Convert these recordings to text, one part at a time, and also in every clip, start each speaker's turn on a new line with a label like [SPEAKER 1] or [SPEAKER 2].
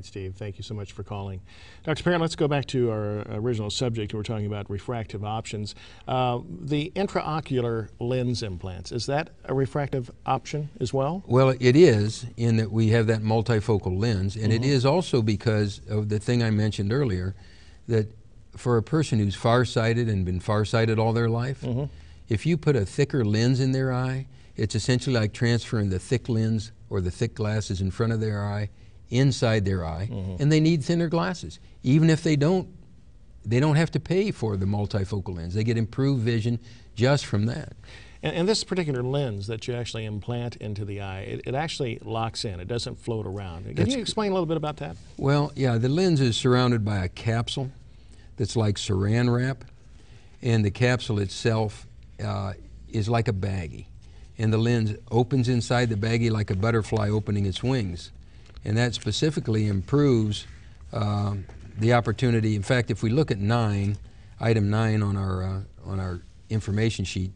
[SPEAKER 1] Steve, thank you so much for calling. Dr. Parent, let's go back to our original subject. We're talking about refractive options. The intraocular lens implants, is that a refractive option as well?
[SPEAKER 2] Well, it is, in that we have that multifocal lens, and it is also because of the thing I mentioned earlier, that for a person who's farsighted and been farsighted all their life, if you put a thicker lens in their eye, it's essentially like transferring the thick lens or the thick glasses in front of their eye inside their eye, and they need thinner glasses. Even if they don't have to pay for the multifocal lens. They get improved vision just from that.
[SPEAKER 1] And this particular lens that you actually implant into the eye, it actually locks in. It doesn't float around. Can you explain a little bit about that?
[SPEAKER 2] Well, yeah, the lens is surrounded by a capsule that's like saran wrap, and the capsule itself is like a baggie. And the lens opens inside the baggie like a butterfly opening its wings. And that specifically improves the opportunity. In fact, if we look at item 9 on our information sheet,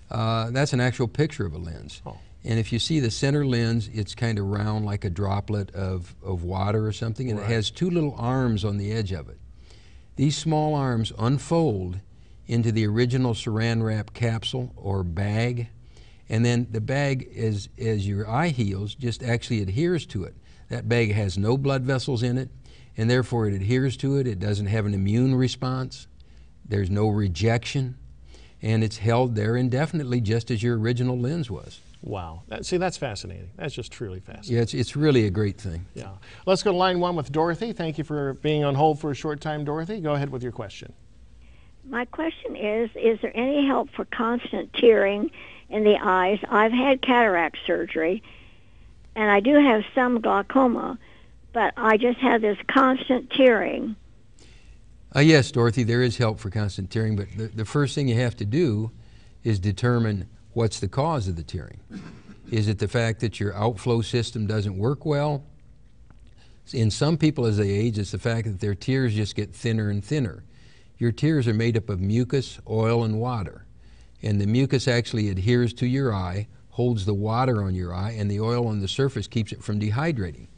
[SPEAKER 2] that's an actual picture of a lens. And if you see the center lens, it's kind of round like a droplet of water or something, and it has two little arms on the edge of it. These small arms unfold into the original saran wrap capsule or bag, and then the bag, as your eye heals, just actually adheres to it. That bag has no blood vessels in it, and therefore it adheres to it. It doesn't have an immune response. There's no rejection, and it's held there indefinitely, just as your original lens was.
[SPEAKER 1] Wow. See, that's fascinating. That's just truly fascinating.
[SPEAKER 2] Yeah, it's really a great thing.
[SPEAKER 1] Yeah. Let's go to line 1 with Dorothy. Thank you for being on hold for a short time, Dorothy. Go ahead with your question.
[SPEAKER 3] My question is there any help for constant tearing in the eyes? I've had cataract surgery, and I do have some glaucoma, but I just have this constant tearing.
[SPEAKER 2] Yes, Dorothy, there is help for constant tearing, but the first thing you have to do is determine what's the cause of the tearing. Is it the fact that your outflow system doesn't work well? In some people as they age, it's the fact that their tears just get thinner and thinner. Your tears are made up of mucus, oil, and water. And the mucus actually adheres to your eye, holds the water on your eye, and the oil on the surface keeps it from dehydrating.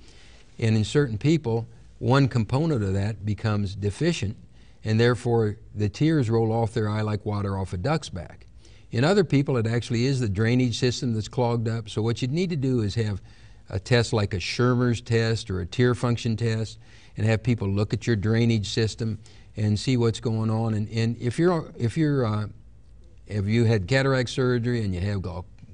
[SPEAKER 2] And in certain people, one component of that becomes deficient, and therefore the tears roll off their eye like water off a duck's back. In other people, it actually is the drainage system that's clogged up. So what you need to do is have a test like a Schirmer's test or a tear function test, and have people look at your drainage system and see what's going on. And if you had cataract surgery and you have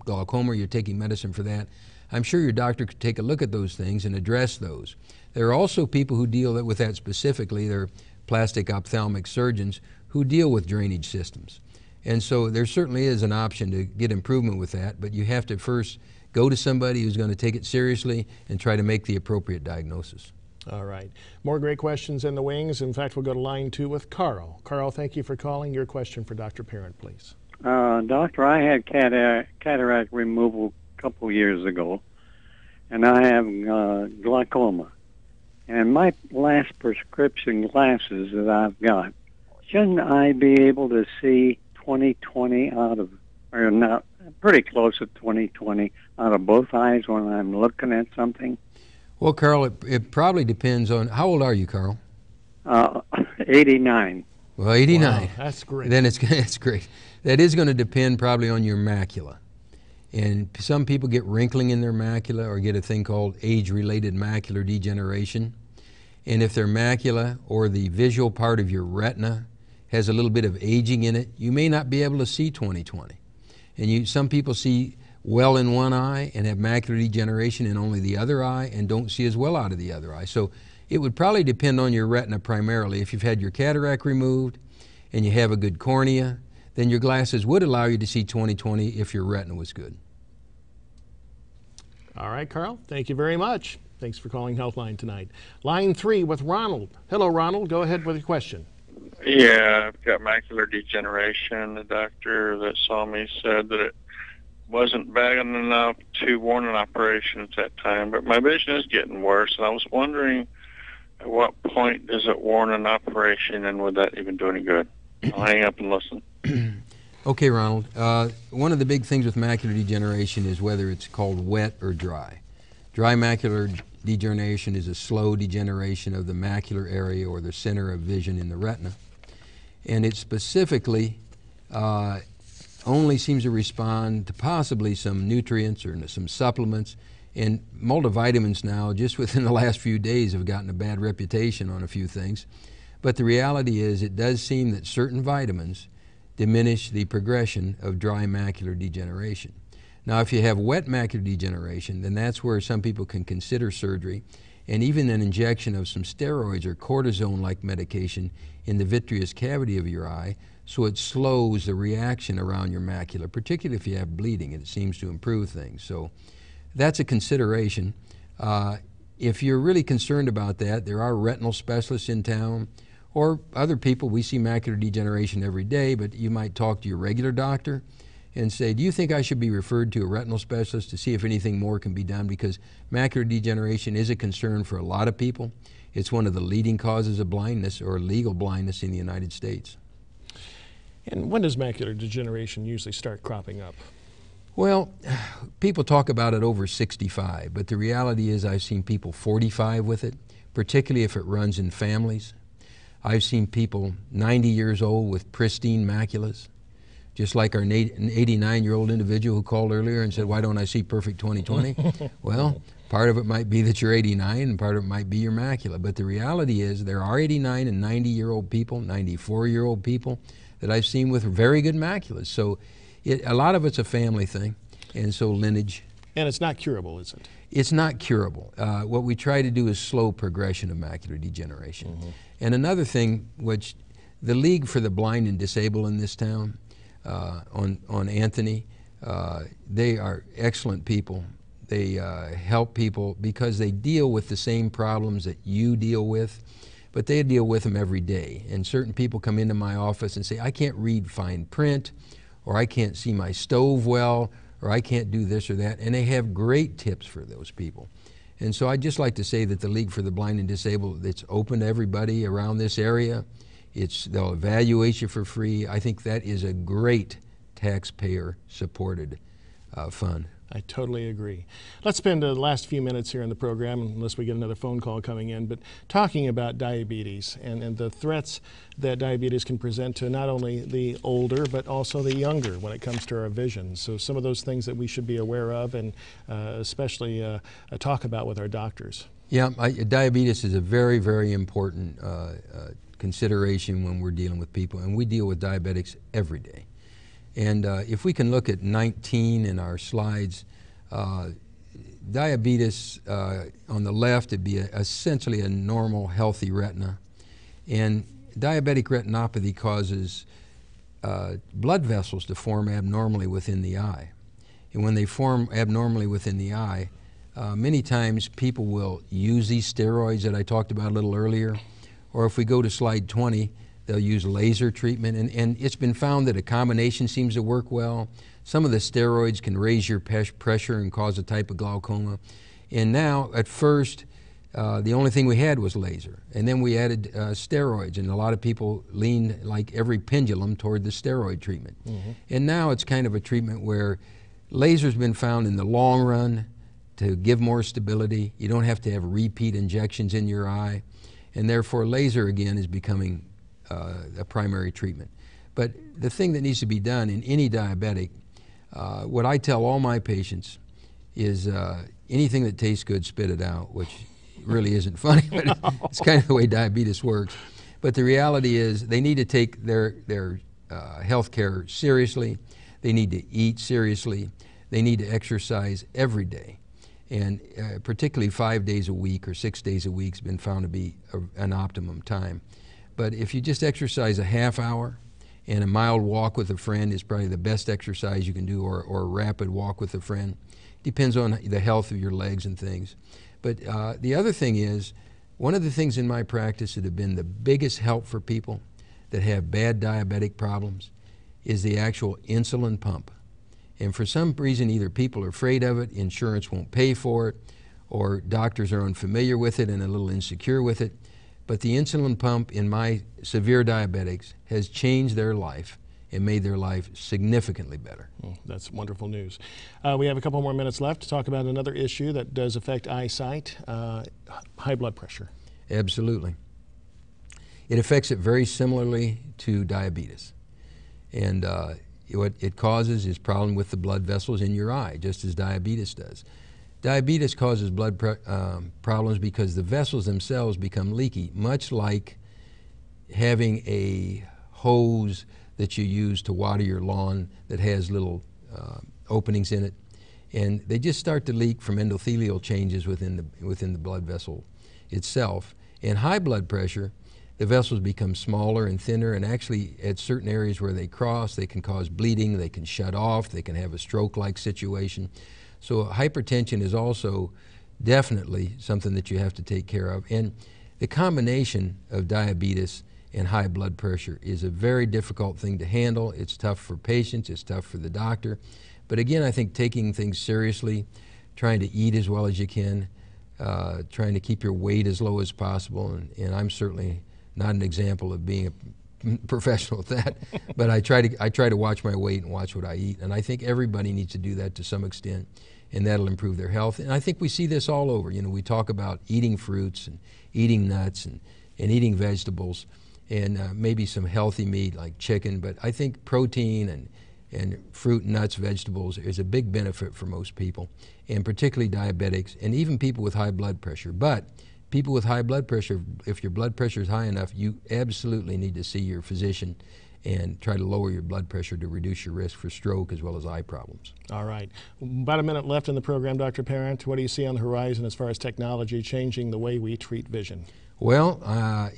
[SPEAKER 2] glaucoma, you're taking medicine for that, I'm sure your doctor could take a look at those things and address those. There are also people who deal with that specifically. They're plastic ophthalmic surgeons who deal with drainage systems. And so there certainly is an option to get improvement with that, but you have to first go to somebody who's going to take it seriously and try to make the appropriate diagnosis.
[SPEAKER 1] All right. More great questions in the wings. In fact, we'll go to line 2 with Carl. Carl, thank you for calling. Your question for Dr. Parent, please.
[SPEAKER 4] Doctor, I had cataract removal a couple years ago, and I have glaucoma. And my last prescription glasses that I've got, shouldn't I be able to see 20/20 out of, or not, pretty close to 20/20 out of both eyes when I'm looking at something?
[SPEAKER 2] Well, Carl, it probably depends on, how old are you, Carl?
[SPEAKER 4] 89.
[SPEAKER 2] Well, 89.
[SPEAKER 1] Wow, that's great.
[SPEAKER 2] Then it's great. That is going to depend probably on your macula. And some people get wrinkling in their macula or get a thing called age-related macular degeneration. And if their macula or the visual part of your retina has a little bit of aging in it, you may not be able to see 20/20. And some people see well in one eye and have macular degeneration in only the other eye and don't see as well out of the other eye. So it would probably depend on your retina primarily. If you've had your cataract removed and you have a good cornea, then your glasses would allow you to see 20/20 if your retina was good.
[SPEAKER 1] All right, Carl, thank you very much. Thanks for calling HealthLine tonight. Line 3 with Ronald. Hello, Ronald. Go ahead with your question.
[SPEAKER 5] Yeah, I've got macular degeneration. The doctor that saw me said that it wasn't bad enough to warrant an operation at that time, but my vision is getting worse, and I was wondering at what point does it warrant an operation, and would that even do any good? I'll hang up and listen.
[SPEAKER 2] Okay, Ronald. One of the big things with macular degeneration is whether it's called wet or dry. Dry macular degeneration is a slow degeneration of the macular area or the center of vision in the retina. And it specifically only seems to respond to possibly some nutrients or some supplements. And multivitamins now, just within the last few days, have gotten a bad reputation on a few things. But the reality is it does seem that certain vitamins diminish the progression of dry macular degeneration. Now, if you have wet macular degeneration, then that's where some people can consider surgery and even an injection of some steroids or cortisone-like medication in the vitreous cavity of your eye, so it slows the reaction around your macula, particularly if you have bleeding, and it seems to improve things. So that's a consideration. If you're really concerned about that, there are retinal specialists in town or other people. We see macular degeneration every day, but you might talk to your regular doctor and say, do you think I should be referred to a retinal specialist to see if anything more can be done? Because macular degeneration is a concern for a lot of people. It's one of the leading causes of blindness or legal blindness in the United States.
[SPEAKER 1] And when does macular degeneration usually start cropping up?
[SPEAKER 2] Well, people talk about it over 65, but the reality is I've seen people 45 with it, particularly if it runs in families. I've seen people 90 years old with pristine maculas, just like our 89-year-old individual who called earlier and said, why don't I see perfect 20/20? Well, part of it might be that you're 89 and part of it might be your macula. But the reality is there are 89 and 90-year-old people, 94-year-old people that I've seen with very good maculas. So a lot of it's a family thing, and so lineage.
[SPEAKER 1] And it's not curable, is it?
[SPEAKER 2] It's not curable. What we try to do is slow progression of macular degeneration. And another thing, which the League for the Blind and Disabled in this town, on Anthony, they are excellent people. They help people because they deal with the same problems that you deal with, but they deal with them every day. And certain people come into my office and say, I can't read fine print, or I can't see my stove well, or I can't do this or that, and they have great tips for those people. And so I'd just like to say that the League for the Blind and Disabled, it's open to everybody around this area. They'll evaluate you for free. I think that is a great taxpayer-supported fund.
[SPEAKER 1] I totally agree. Let's spend the last few minutes here in the program, unless we get another phone call coming in, but talking about diabetes and the threats that diabetes can present to not only the older, but also the younger when it comes to our vision. So some of those things that we should be aware of and especially talk about with our doctors. Yeah,
[SPEAKER 2] diabetes is a very, very important consideration when we're dealing with people, and we deal with diabetics every day. And if we can look at 19 in our slides, diabetes on the left, it'd be essentially a normal, healthy retina. And diabetic retinopathy causes blood vessels to form abnormally within the eye. And when they form abnormally within the eye, many times people will use these steroids that I talked about a little earlier, or if we go to slide 20, they'll use laser treatment, and it's been found that a combination seems to work well. Some of the steroids can raise your pressure and cause a type of glaucoma. And now, at first, the only thing we had was laser. And then we added steroids, and a lot of people leaned like every pendulum toward the steroid treatment. And now it's kind of a treatment where laser's been found in the long run to give more stability. You don't have to have repeat injections in your eye. And therefore, laser, again, is becoming a primary treatment. But the thing that needs to be done in any diabetic, what I tell all my patients is anything that tastes good, spit it out, which really isn't funny, but it's kind of the way diabetes works. But the reality is they need to take their health care seriously. They need to eat seriously. They need to exercise every day. And particularly 5 days a week or 6 days a week has been found to be an optimum time. But if you just exercise a half hour, and a mild walk with a friend is probably the best exercise you can do, or a rapid walk with a friend. Depends on the health of your legs and things. But the other thing is, one of the things in my practice that have been the biggest help for people that have bad diabetic problems is the actual insulin pump. And for some reason, either people are afraid of it, insurance won't pay for it, or doctors are unfamiliar with it and a little insecure with it. But the insulin pump in my severe diabetics has changed their life and made their life significantly better.
[SPEAKER 1] That's wonderful news. We have a couple more minutes left to talk about another issue that does affect eyesight, high blood pressure.
[SPEAKER 2] Absolutely. It affects it very similarly to diabetes. And what it causes is problem with the blood vessels in your eye, just as diabetes does. Diabetes causes blood problems because the vessels themselves become leaky, much like having a hose that you use to water your lawn that has little openings in it. And they just start to leak from endothelial changes within the blood vessel itself. And high blood pressure, the vessels become smaller and thinner, and actually at certain areas where they cross, they can cause bleeding, they can shut off, they can have a stroke-like situation. So hypertension is also definitely something that you have to take care of. And the combination of diabetes and high blood pressure is a very difficult thing to handle. It's tough for patients, it's tough for the doctor. But again, I think taking things seriously, trying to eat as well as you can, trying to keep your weight as low as possible, and I'm certainly not an example of being a professional at that, but I try to watch my weight and watch what I eat, and I think everybody needs to do that to some extent, and that'll improve their health. And I think we see this all over. You know, we talk about eating fruits and eating nuts and eating vegetables and maybe some healthy meat like chicken, but I think protein and fruit, nuts, vegetables is a big benefit for most people, and particularly diabetics and even people with high blood pressure. But people with high blood pressure, if your blood pressure is high enough, you absolutely need to see your physician and try to lower your blood pressure to reduce your risk for stroke as well as eye problems.
[SPEAKER 1] All right. About a minute left in the program, Dr. Parent. What do you see on the horizon as far as technology changing the way we treat vision?
[SPEAKER 2] Well,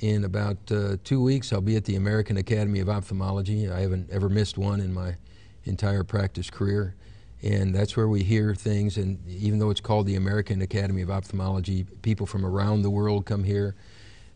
[SPEAKER 2] in about 2 weeks, I'll be at the American Academy of Ophthalmology. I haven't ever missed one in my entire practice career. And that's where we hear things, and even though it's called the American Academy of Ophthalmology, people from around the world come here.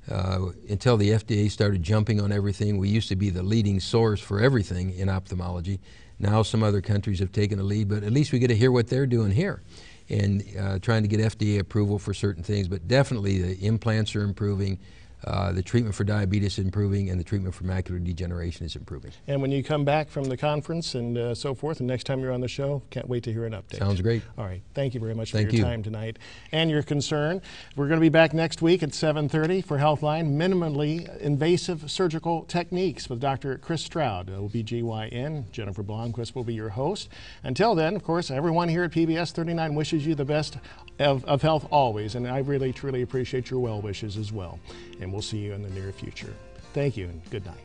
[SPEAKER 2] Until the FDA started jumping on everything, we used to be the leading source for everything in ophthalmology. Now some other countries have taken the lead, but at least we get to hear what they're doing here and trying to get FDA approval for certain things. But definitely the implants are improving. The treatment for diabetes is improving, and the treatment for macular degeneration is improving.
[SPEAKER 1] And when you come back from the conference and so forth, and next time you're on the show, can't wait to hear an update.
[SPEAKER 2] Sounds great.
[SPEAKER 1] All right. Thank you very much for
[SPEAKER 2] Thank
[SPEAKER 1] your
[SPEAKER 2] you.
[SPEAKER 1] time tonight and your concern. We're going to be back next week at 7:30 for HealthLine, minimally invasive surgical techniques with Dr. Chris Stroud, OBGYN. Jennifer Blomquist will be your host. Until then, of course, everyone here at PBS 39 wishes you the best of health always, and I really, truly appreciate your well wishes as well. And we'll see you in the near future. Thank you and good night.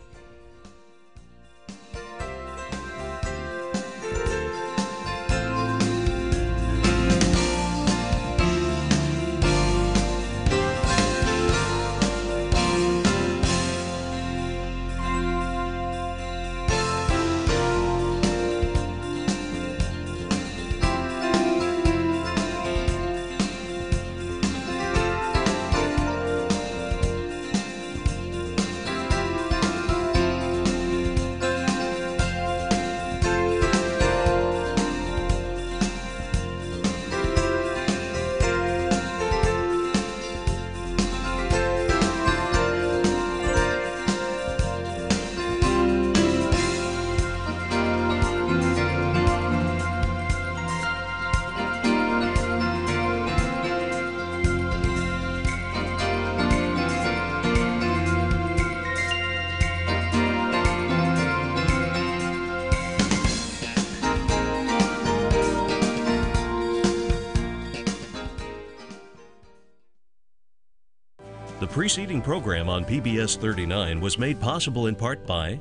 [SPEAKER 6] The preceding program on PBS 39 was made possible in part by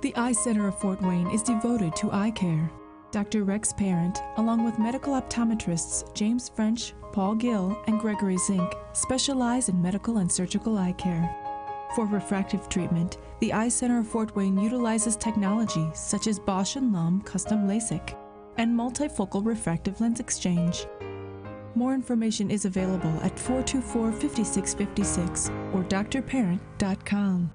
[SPEAKER 7] The Eye Center of Fort Wayne is devoted to eye care. Dr. Rex Parent, along with medical optometrists James French, Paul Gill, and Gregory Zink, specialize in medical and surgical eye care. For refractive treatment, the Eye Center of Fort Wayne utilizes technology such as Bausch & Lomb custom LASIK and multifocal refractive lens exchange. More information is available at 424-5656 or drparent.com.